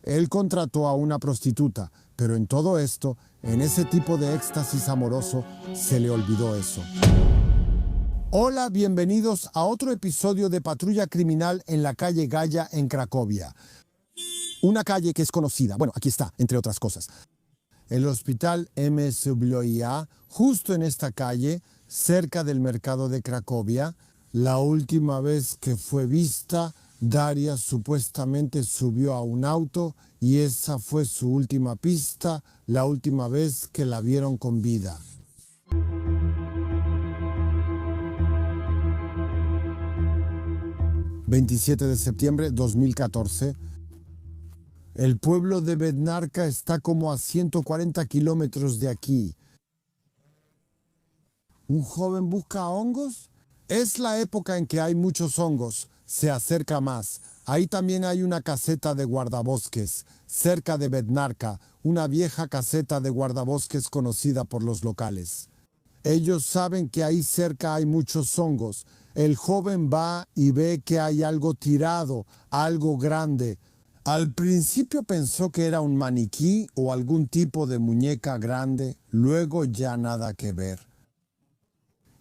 Él contrató a una prostituta, pero en todo esto, en ese tipo de éxtasis amoroso, se le olvidó eso. Hola, bienvenidos a otro episodio de Patrulla Criminal en la calle Gaya en Cracovia. Una calle que es conocida, bueno, aquí está, entre otras cosas. El hospital MSWiA, justo en esta calle, cerca del mercado de Cracovia. La última vez que fue vista, Daria supuestamente subió a un auto y esa fue su última pista, la última vez que la vieron con vida. ...27 de septiembre 2014... El pueblo de Bednarka está como a 140 kilómetros de aquí. ¿Un joven busca hongos? Es la época en que hay muchos hongos. Se acerca más. Ahí también hay una caseta de guardabosques, cerca de Bednarka, una vieja caseta de guardabosques conocida por los locales. Ellos saben que ahí cerca hay muchos hongos. El joven va y ve que hay algo tirado, algo grande. Al principio pensó que era un maniquí o algún tipo de muñeca grande, luego ya nada que ver.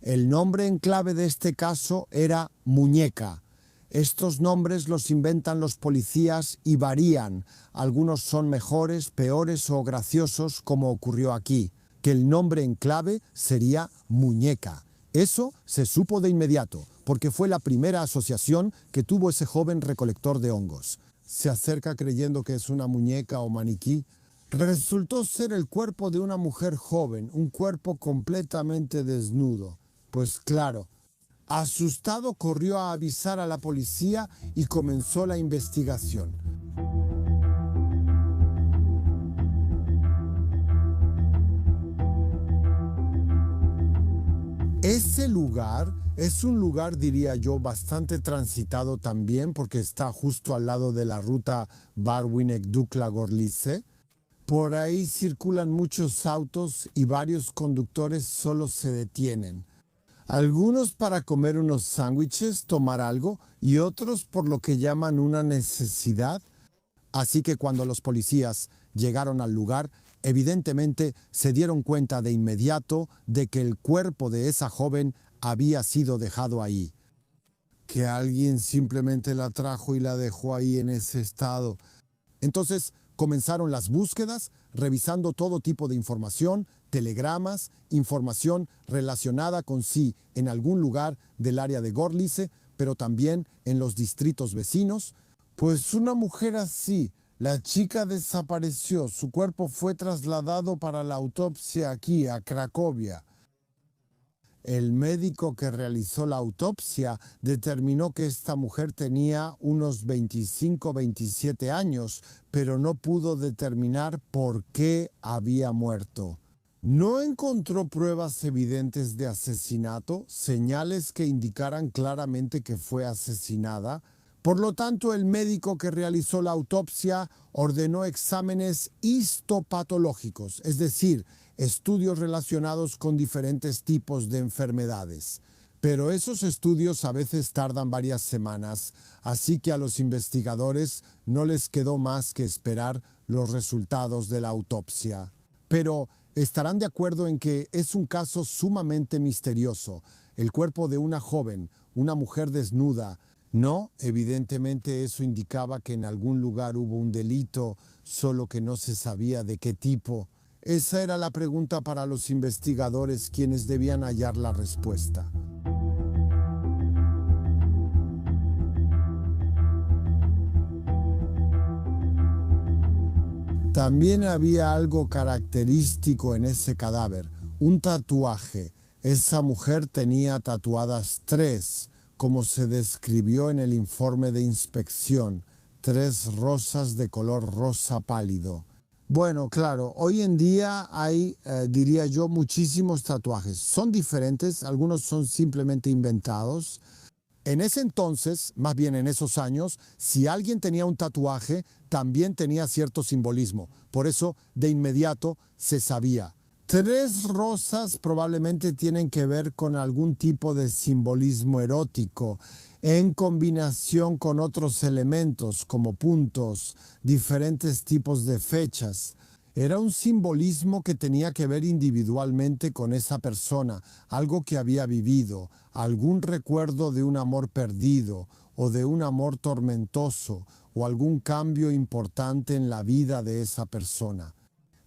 El nombre en clave de este caso era muñeca. Estos nombres los inventan los policías y varían. Algunos son mejores, peores o graciosos, como ocurrió aquí, que el nombre en clave sería muñeca. Eso se supo de inmediato, porque fue la primera asociación que tuvo ese joven recolector de hongos. Se acerca creyendo que es una muñeca o maniquí. Resultó ser el cuerpo de una mujer joven, un cuerpo completamente desnudo. Pues claro, asustado corrió a avisar a la policía y comenzó la investigación. Ese lugar es un lugar, diría yo, bastante transitado también porque está justo al lado de la ruta Barwinek-Dukla-Gorlice. Por ahí circulan muchos autos y varios conductores solo se detienen. Algunos para comer unos sándwiches, tomar algo, y otros por lo que llaman una necesidad. Así que cuando los policías llegaron al lugar, evidentemente se dieron cuenta de inmediato de que el cuerpo de esa joven había sido dejado ahí. Que alguien simplemente la trajo y la dejó ahí en ese estado. Entonces comenzaron las búsquedas, revisando todo tipo de información, telegramas, información relacionada con sí en algún lugar del área de Gorlice, pero también en los distritos vecinos. Pues una mujer así, la chica desapareció, su cuerpo fue trasladado para la autopsia aquí, a Cracovia. El médico que realizó la autopsia determinó que esta mujer tenía unos 25-27 años, pero no pudo determinar por qué había muerto. No encontró pruebas evidentes de asesinato, señales que indicaran claramente que fue asesinada. Por lo tanto, el médico que realizó la autopsia ordenó exámenes histopatológicos, es decir, estudios relacionados con diferentes tipos de enfermedades. Pero esos estudios a veces tardan varias semanas, así que a los investigadores no les quedó más que esperar los resultados de la autopsia. Pero estarán de acuerdo en que es un caso sumamente misterioso. El cuerpo de una joven, una mujer desnuda. No, evidentemente eso indicaba que en algún lugar hubo un delito, solo que no se sabía de qué tipo. Esa era la pregunta para los investigadores, quienes debían hallar la respuesta. También había algo característico en ese cadáver, un tatuaje. Esa mujer tenía tatuadas 3, como se describió en el informe de inspección, 3 rosas de color rosa pálido. Bueno, claro, hoy en día hay, diría yo, muchísimos tatuajes. Son diferentes, algunos son simplemente inventados. En ese entonces, más bien en esos años, si alguien tenía un tatuaje, también tenía cierto simbolismo. Por eso, de inmediato, se sabía. Tres rosas probablemente tienen que ver con algún tipo de simbolismo erótico, en combinación con otros elementos como puntos, diferentes tipos de fechas. Era un simbolismo que tenía que ver individualmente con esa persona, algo que había vivido, algún recuerdo de un amor perdido o de un amor tormentoso o algún cambio importante en la vida de esa persona.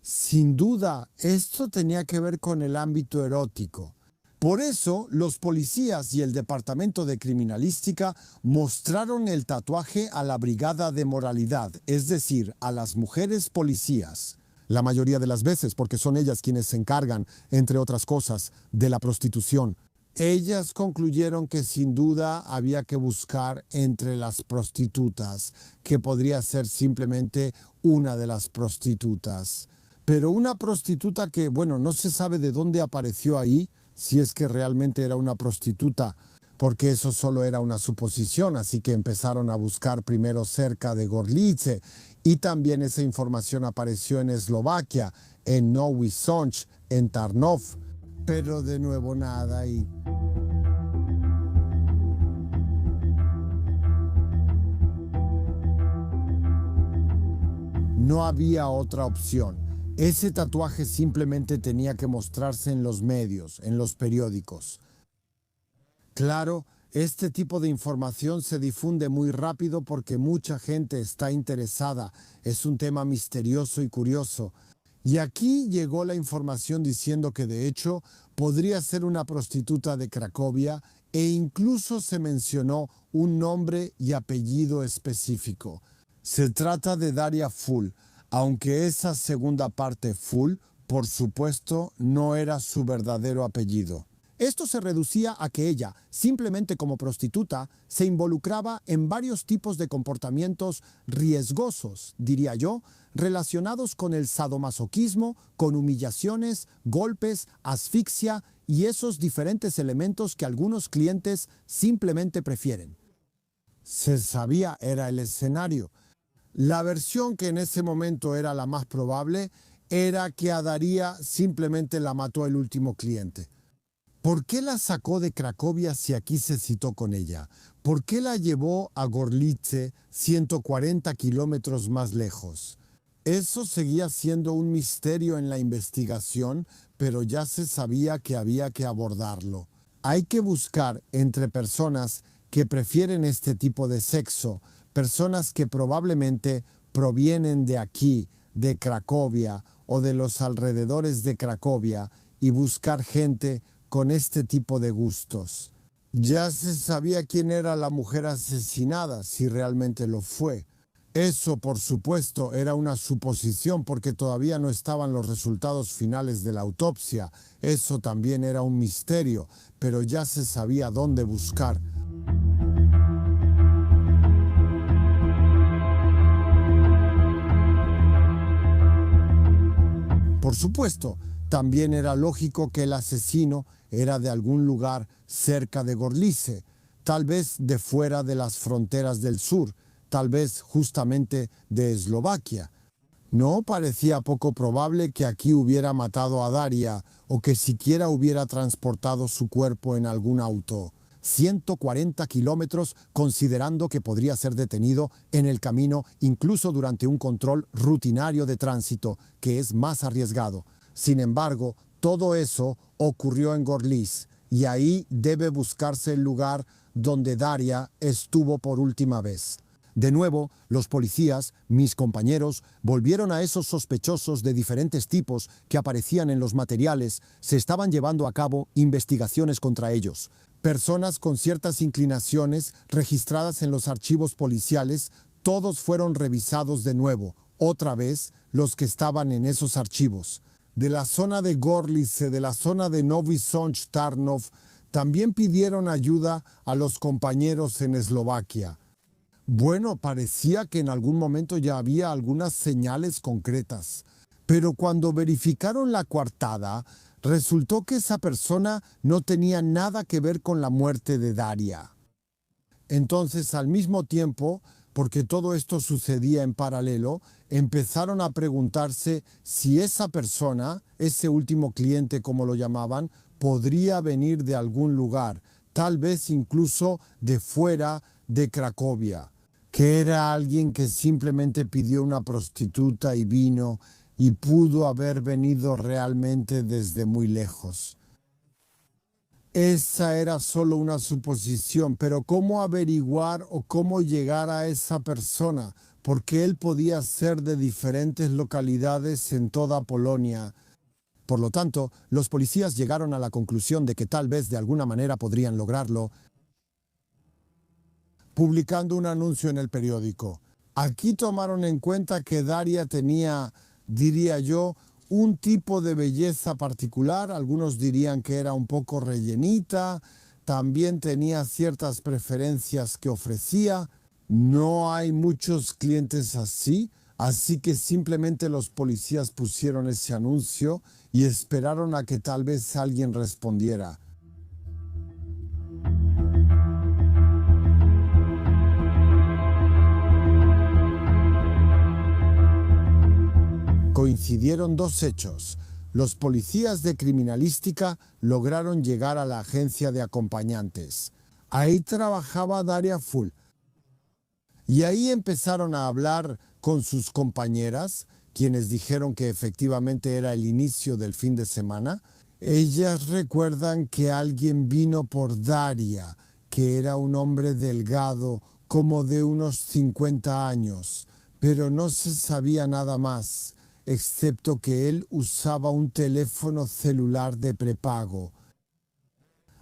Sin duda, esto tenía que ver con el ámbito erótico. Por eso, los policías y el departamento de criminalística mostraron el tatuaje a la brigada de moralidad, es decir, a las mujeres policías. La mayoría de las veces, porque son ellas quienes se encargan, entre otras cosas, de la prostitución. Ellas concluyeron que sin duda había que buscar entre las prostitutas, que podría ser simplemente una de las prostitutas. Pero una prostituta que, bueno, no se sabe de dónde apareció ahí, si es que realmente era una prostituta, porque eso solo era una suposición, así que empezaron a buscar primero cerca de Gorlice, y también esa información apareció en Eslovaquia, en Nowy Sącz, en Tarnów, pero de nuevo nada y... No había otra opción. Ese tatuaje simplemente tenía que mostrarse en los medios, en los periódicos. Claro, este tipo de información se difunde muy rápido porque mucha gente está interesada. Es un tema misterioso y curioso. Y aquí llegó la información diciendo que de hecho podría ser una prostituta de Cracovia e incluso se mencionó un nombre y apellido específico. Se trata de Daria Full, aunque esa segunda parte Full, por supuesto, no era su verdadero apellido. Esto se reducía a que ella, simplemente como prostituta, se involucraba en varios tipos de comportamientos riesgosos, diría yo, relacionados con el sadomasoquismo, con humillaciones, golpes, asfixia y esos diferentes elementos que algunos clientes simplemente prefieren. Se sabía, era el escenario. La versión que en ese momento era la más probable era que a Daria simplemente la mató el último cliente. ¿Por qué la sacó de Cracovia si aquí se citó con ella? ¿Por qué la llevó a Gorlice, 140 kilómetros más lejos? Eso seguía siendo un misterio en la investigación, pero ya se sabía que había que abordarlo. Hay que buscar entre personas que prefieren este tipo de sexo, personas que probablemente provienen de aquí, de Cracovia o de los alrededores de Cracovia, y buscar gente con este tipo de gustos. Ya se sabía quién era la mujer asesinada, si realmente lo fue. Eso, por supuesto, era una suposición porque todavía no estaban los resultados finales de la autopsia. Eso también era un misterio, pero ya se sabía dónde buscar. Por supuesto, también era lógico que el asesino era de algún lugar cerca de Gorlice, tal vez de fuera de las fronteras del sur, tal vez justamente de Eslovaquia. No parecía poco probable que aquí hubiera matado a Daria o que siquiera hubiera transportado su cuerpo en algún auto. 140 kilómetros, considerando que podría ser detenido en el camino incluso durante un control rutinario de tránsito, que es más arriesgado. Sin embargo, todo eso ocurrió en Gorlice y ahí debe buscarse el lugar donde Daria estuvo por última vez. De nuevo, los policías, mis compañeros, volvieron a esos sospechosos de diferentes tipos que aparecían en los materiales. Se estaban llevando a cabo investigaciones contra ellos. Personas con ciertas inclinaciones registradas en los archivos policiales, todos fueron revisados de nuevo, otra vez los que estaban en esos archivos. De la zona de Gorlice, de la zona de Nowy Sącz, Tarnów, también pidieron ayuda a los compañeros en Eslovaquia. Bueno, parecía que en algún momento ya había algunas señales concretas, pero cuando verificaron la coartada, resultó que esa persona no tenía nada que ver con la muerte de Daria. Entonces, al mismo tiempo, porque todo esto sucedía en paralelo, empezaron a preguntarse si esa persona, ese último cliente como lo llamaban, podría venir de algún lugar, tal vez incluso de fuera de Cracovia, que era alguien que simplemente pidió una prostituta y vino y pudo haber venido realmente desde muy lejos. Esa era solo una suposición, pero ¿cómo averiguar o cómo llegar a esa persona? Porque él podía ser de diferentes localidades en toda Polonia. Por lo tanto, los policías llegaron a la conclusión de que tal vez de alguna manera podrían lograrlo publicando un anuncio en el periódico. Aquí tomaron en cuenta que Daria tenía, diría yo, un tipo de belleza particular. Algunos dirían que era un poco rellenita, también tenía ciertas preferencias que ofrecía. No hay muchos clientes así, así que simplemente los policías pusieron ese anuncio y esperaron a que tal vez alguien respondiera. Coincidieron dos hechos. Los policías de criminalística lograron llegar a la agencia de acompañantes. Ahí trabajaba Daria Full. Y ahí empezaron a hablar con sus compañeras, quienes dijeron que efectivamente era el inicio del fin de semana. Ellas recuerdan que alguien vino por Daria, que era un hombre delgado, como de unos 50 años, pero no se sabía nada más, excepto que él usaba un teléfono celular de prepago.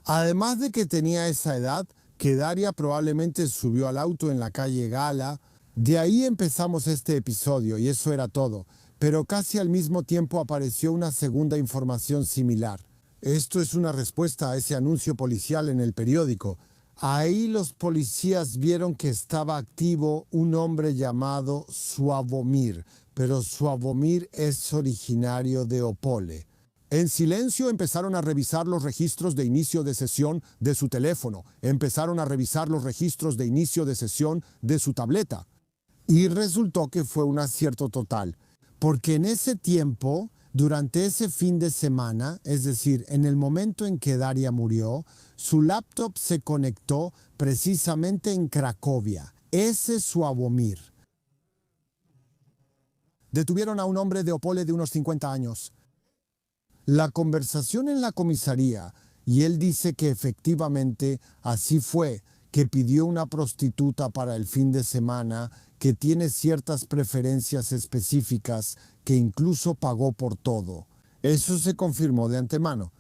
Además de que tenía esa edad, que Daria probablemente subió al auto en la calle Gala. De ahí empezamos este episodio y eso era todo, pero casi al mismo tiempo apareció una segunda información similar. Esto es una respuesta a ese anuncio policial en el periódico. Ahí los policías vieron que estaba activo un hombre llamado Sławomir, pero Sławomir es originario de Opole. En silencio empezaron a revisar los registros de inicio de sesión de su teléfono, empezaron a revisar los registros de inicio de sesión de su tableta. Y resultó que fue un acierto total, porque en ese tiempo, durante ese fin de semana, es decir, en el momento en que Daria murió, su laptop se conectó precisamente en Cracovia, ese Sławomir. Detuvieron a un hombre de Opole de unos 50 años. La conversación en la comisaría, y él dice que efectivamente así fue, que pidió una prostituta para el fin de semana, que tiene ciertas preferencias específicas, que incluso pagó por todo. Eso se confirmó de antemano.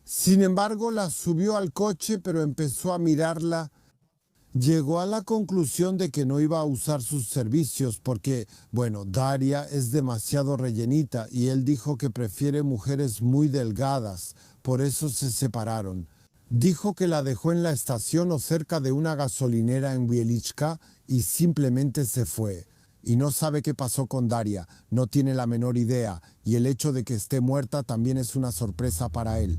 Sin embargo, la subió al coche, pero empezó a mirarla. Llegó a la conclusión de que no iba a usar sus servicios porque, bueno, Daria es demasiado rellenita y él dijo que prefiere mujeres muy delgadas, por eso se separaron. Dijo que la dejó en la estación o cerca de una gasolinera en Wieliczka y simplemente se fue. Y no sabe qué pasó con Daria, no tiene la menor idea, y el hecho de que esté muerta también es una sorpresa para él.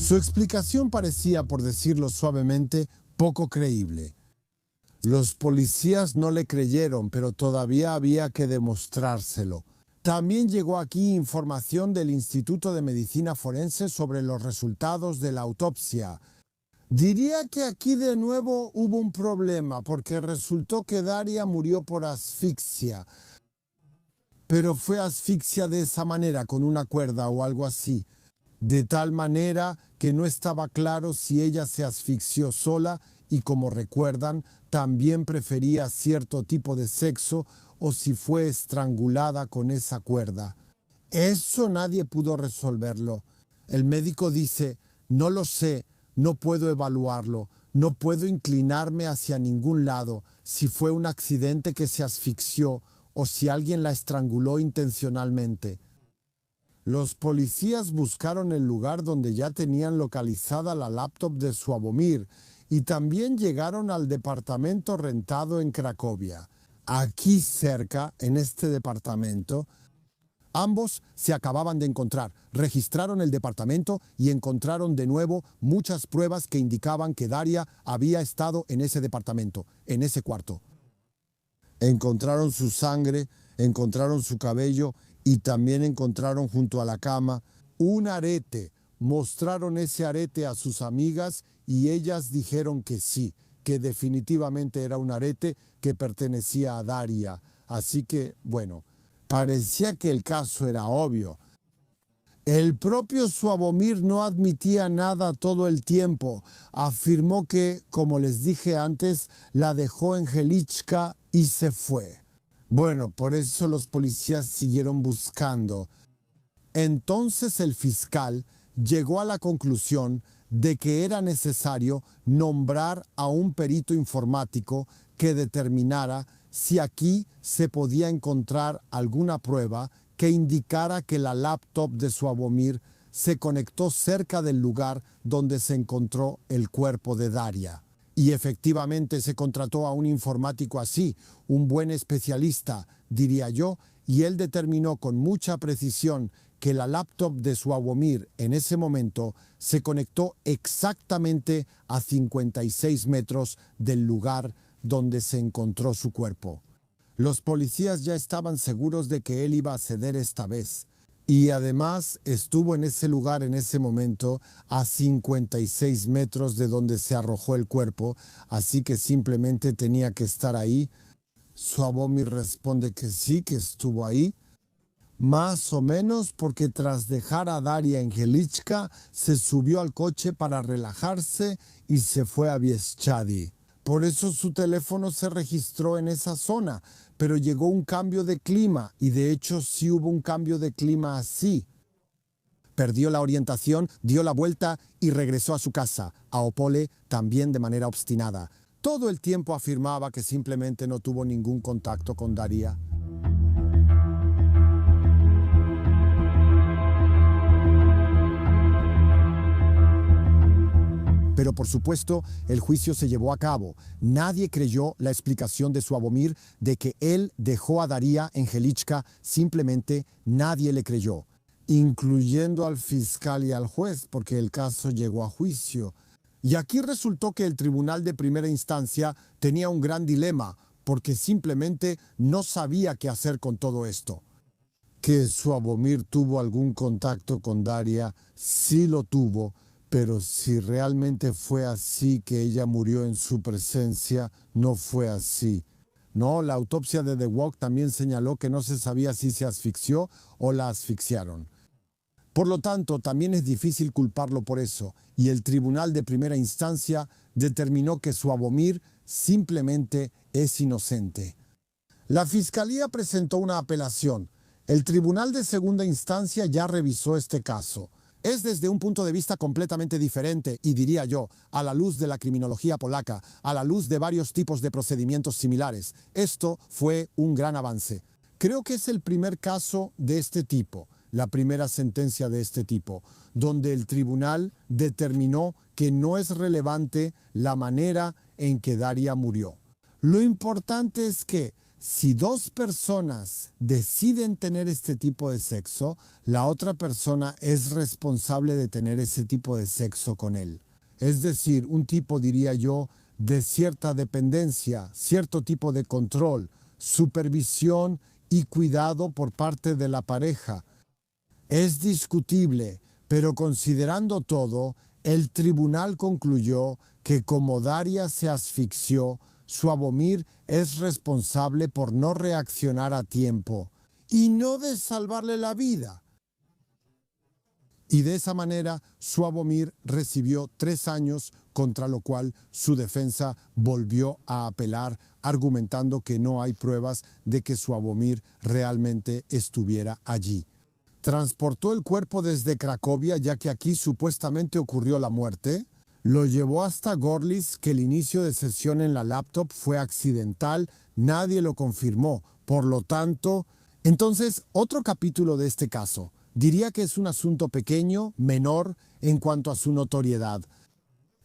Su explicación parecía, por decirlo suavemente, poco creíble. Los policías no le creyeron, pero todavía había que demostrárselo. También llegó aquí información del Instituto de Medicina Forense sobre los resultados de la autopsia. Diría que aquí de nuevo hubo un problema, porque resultó que Daria murió por asfixia. Pero fue asfixia de esa manera, con una cuerda o algo así. De tal manera que no estaba claro si ella se asfixió sola y, como recuerdan, también prefería cierto tipo de sexo o si fue estrangulada con esa cuerda. Eso nadie pudo resolverlo. El médico dice, no lo sé, no puedo evaluarlo, no puedo inclinarme hacia ningún lado, si fue un accidente que se asfixió o si alguien la estranguló intencionalmente. Los policías buscaron el lugar donde ya tenían localizada la laptop de Sławomir y también llegaron al departamento rentado en Cracovia. Aquí cerca, en este departamento, Ambos se acababan de encontrar, registraron el departamento y encontraron de nuevo muchas pruebas que indicaban que Daria había estado en ese departamento, en ese cuarto. Encontraron su sangre, encontraron su cabello y también encontraron junto a la cama un arete. Mostraron ese arete a sus amigas y ellas dijeron que sí, que definitivamente era un arete que pertenecía a Daria. Así que, bueno, parecía que el caso era obvio. El propio Sławomir no admitía nada todo el tiempo. Afirmó que, como les dije antes, la dejó en Helička y se fue. Bueno, por eso los policías siguieron buscando. Entonces el fiscal llegó a la conclusión de que era necesario nombrar a un perito informático que determinara si aquí se podía encontrar alguna prueba que indicara que la laptop de Sławomir se conectó cerca del lugar donde se encontró el cuerpo de Daria. Y efectivamente se contrató a un informático así, un buen especialista, diría yo, y él determinó con mucha precisión que la laptop de Sławomir en ese momento se conectó exactamente a 56 metros del lugar donde se encontró su cuerpo. Los policías ya estaban seguros de que él iba a ceder esta vez. Y además estuvo en ese lugar en ese momento a 56 metros de donde se arrojó el cuerpo, así que simplemente tenía que estar ahí. Sławomir responde que sí, que estuvo ahí, más o menos porque tras dejar a Daria en Helička se subió al coche para relajarse y se fue a Bieszczady. Por eso su teléfono se registró en esa zona, pero llegó un cambio de clima y de hecho sí hubo un cambio de clima así. Perdió la orientación, dio la vuelta y regresó a su casa, a Opole, también de manera obstinada. Todo el tiempo afirmaba que simplemente no tuvo ningún contacto con Daria. Pero por supuesto, el juicio se llevó a cabo. Nadie creyó la explicación de Sławomir de que él dejó a Daria en Helička, simplemente nadie le creyó, incluyendo al fiscal y al juez, porque el caso llegó a juicio. Y aquí resultó que el tribunal de primera instancia tenía un gran dilema, porque simplemente no sabía qué hacer con todo esto. Que Sławomir tuvo algún contacto con Daria, sí lo tuvo, pero si realmente fue así que ella murió en su presencia, no fue así. No, la autopsia de The Walk también señaló que no se sabía si se asfixió o la asfixiaron. Por lo tanto, también es difícil culparlo por eso, y el tribunal de primera instancia determinó que Sławomir simplemente es inocente. La fiscalía presentó una apelación. El tribunal de segunda instancia ya revisó este caso. Es desde un punto de vista completamente diferente y diría yo, a la luz de la criminología polaca, a la luz de varios tipos de procedimientos similares. Esto fue un gran avance. Creo que es el primer caso de este tipo, la primera sentencia de este tipo, donde el tribunal determinó que no es relevante la manera en que Daria murió. Lo importante es que si dos personas deciden tener este tipo de sexo, la otra persona es responsable de tener ese tipo de sexo con él. Es decir, un tipo, diría yo, de cierta dependencia, cierto tipo de control, supervisión y cuidado por parte de la pareja. Es discutible, pero considerando todo, el tribunal concluyó que como Daria se asfixió, Sławomir es responsable por no reaccionar a tiempo y no de salvarle la vida. Y de esa manera, Sławomir recibió 3 años, contra lo cual su defensa volvió a apelar, argumentando que no hay pruebas de que Sławomir realmente estuviera allí. Transportó el cuerpo desde Cracovia, ya que aquí supuestamente ocurrió la muerte. Lo llevó hasta Gorlice, que el inicio de sesión en la laptop fue accidental, nadie lo confirmó. Por lo tanto, entonces, otro capítulo de este caso. Diría que es un asunto pequeño, menor en cuanto a su notoriedad.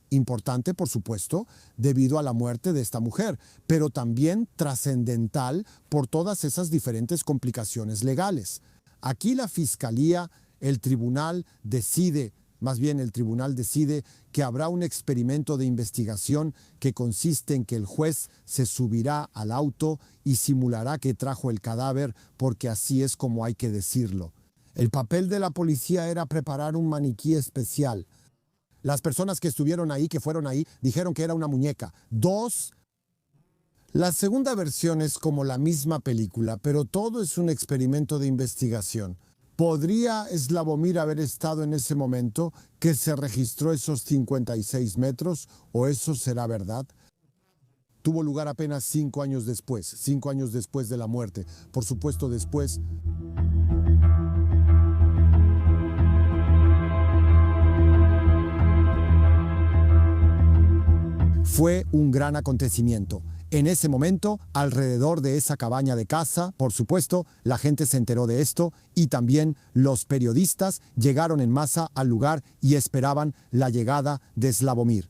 Importante, por supuesto, debido a la muerte de esta mujer, pero también trascendental por todas esas diferentes complicaciones legales. Aquí la fiscalía, el tribunal decide, más bien el tribunal decide que habrá un experimento de investigación que consiste en que el juez se subirá al auto y simulará que trajo el cadáver porque así es como hay que decirlo. El papel de la policía era preparar un maniquí especial. Las personas que estuvieron ahí, que fueron ahí, dijeron que era una muñeca. La segunda versión es como la misma película, pero todo es un experimento de investigación. ¿Podría Slavomir haber estado en ese momento que se registró esos 56 metros o eso será verdad? Tuvo lugar apenas 5 años después de la muerte. Por supuesto, después... Fue un gran acontecimiento. En ese momento, alrededor de esa cabaña de caza, por supuesto, la gente se enteró de esto y también los periodistas llegaron en masa al lugar y esperaban la llegada de Slavomir.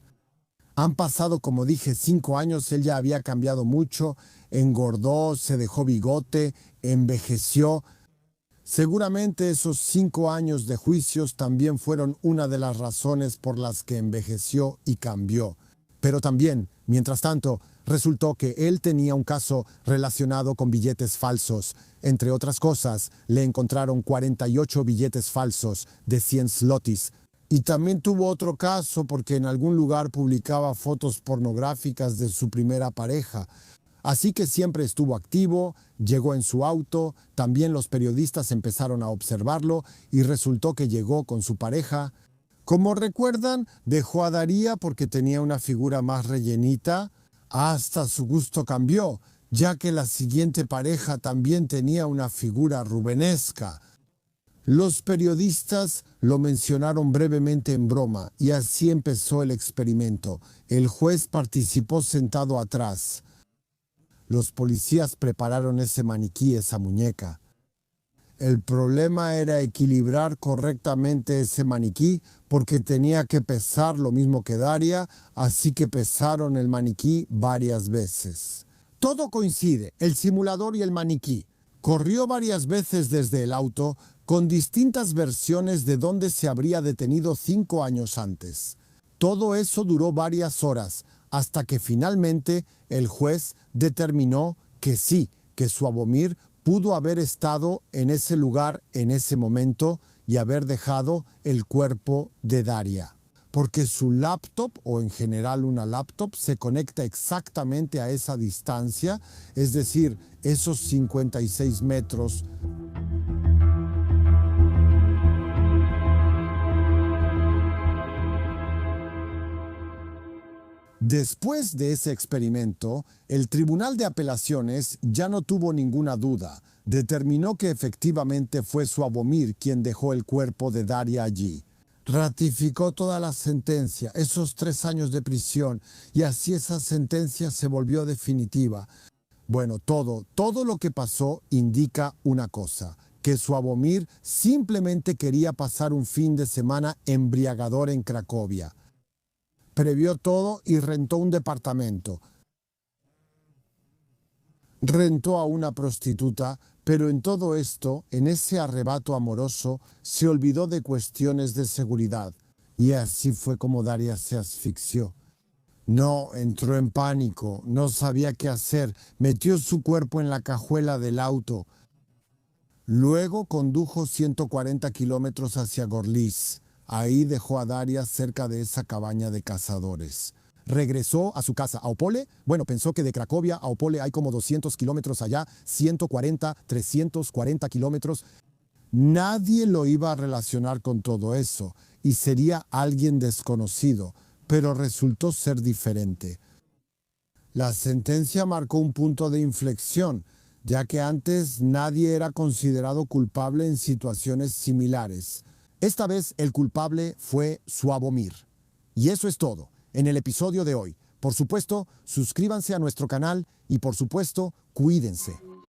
Han pasado, como dije, 5 años, él ya había cambiado mucho, engordó, se dejó bigote, envejeció. Seguramente esos 5 años de juicios también fueron una de las razones por las que envejeció y cambió. Pero también, mientras tanto, resultó que él tenía un caso relacionado con billetes falsos. Entre otras cosas, le encontraron 48 billetes falsos de 100 zlotys. Y también tuvo otro caso porque en algún lugar publicaba fotos pornográficas de su primera pareja. Así que siempre estuvo activo, llegó en su auto, también los periodistas empezaron a observarlo y resultó que llegó con su pareja. Como recuerdan, dejó a Daria porque tenía una figura más rellenita. Hasta su gusto cambió, ya que la siguiente pareja también tenía una figura rubenesca. Los periodistas lo mencionaron brevemente en broma y así empezó el experimento. El juez participó sentado atrás. Los policías prepararon ese maniquí, esa muñeca. El problema era equilibrar correctamente ese maniquí porque tenía que pesar lo mismo que Daria, así que pesaron el maniquí varias veces. Todo coincide, el simulador y el maniquí. Corrió varias veces desde el auto con distintas versiones de dónde se habría detenido 5 años antes. Todo eso duró varias horas, hasta que finalmente el juez determinó que sí, que Sławomir pudo haber estado en ese lugar en ese momento y haber dejado el cuerpo de Daria. Porque su laptop, o en general una laptop, se conecta exactamente a esa distancia, es decir, esos 56 metros. Después de ese experimento, el Tribunal de Apelaciones ya no tuvo ninguna duda. Determinó que efectivamente fue Sławomir quien dejó el cuerpo de Daria allí. Ratificó toda la sentencia, esos 3 años de prisión, y así esa sentencia se volvió definitiva. Bueno, todo lo que pasó indica una cosa, que Sławomir simplemente quería pasar un fin de semana embriagador en Cracovia. Previó todo y rentó un departamento. Rentó a una prostituta, pero en todo esto, en ese arrebato amoroso, se olvidó de cuestiones de seguridad. Y así fue como Daria se asfixió. No, entró en pánico, no sabía qué hacer, metió su cuerpo en la cajuela del auto. Luego condujo 140 kilómetros hacia Gorlice. Ahí dejó a Daria cerca de esa cabaña de cazadores. Regresó a su casa a Opole. Bueno, pensó que de Cracovia a Opole hay como 200 kilómetros allá, 140, 340 kilómetros. Nadie lo iba a relacionar con todo eso y sería alguien desconocido, pero resultó ser diferente. La sentencia marcó un punto de inflexión, ya que antes nadie era considerado culpable en situaciones similares. Esta vez el culpable fue Sławomir. Y eso es todo en el episodio de hoy. Por supuesto, suscríbanse a nuestro canal y por supuesto, cuídense.